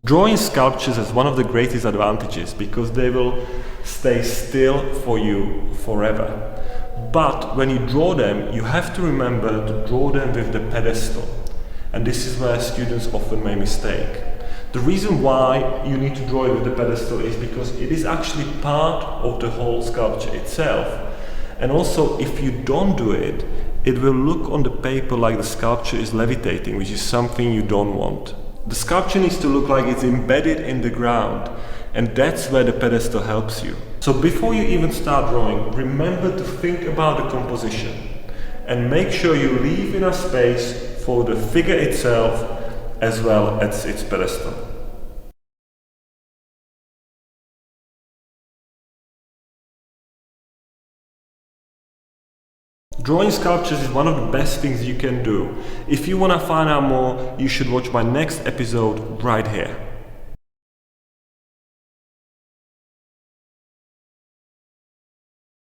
Drawing sculptures has one of the greatest advantages because they will stay still for you forever. But when you draw them, you have to remember to draw them with the pedestal. And this is where students often make mistake. The reason why you need to draw it with the pedestal is because it is actually part of the whole sculpture itself. And also, if you don't do it, it will look on the paper like the sculpture is levitating, which is something you don't want. The sculpture needs to look like it's embedded in the ground, and that's where the pedestal helps you. So before you even start drawing, remember to think about the composition and make sure you leave enough space for the figure itself as well as its pedestal. Drawing sculptures is one of the best things you can do. If you want to find out more, you should watch my next episode right here.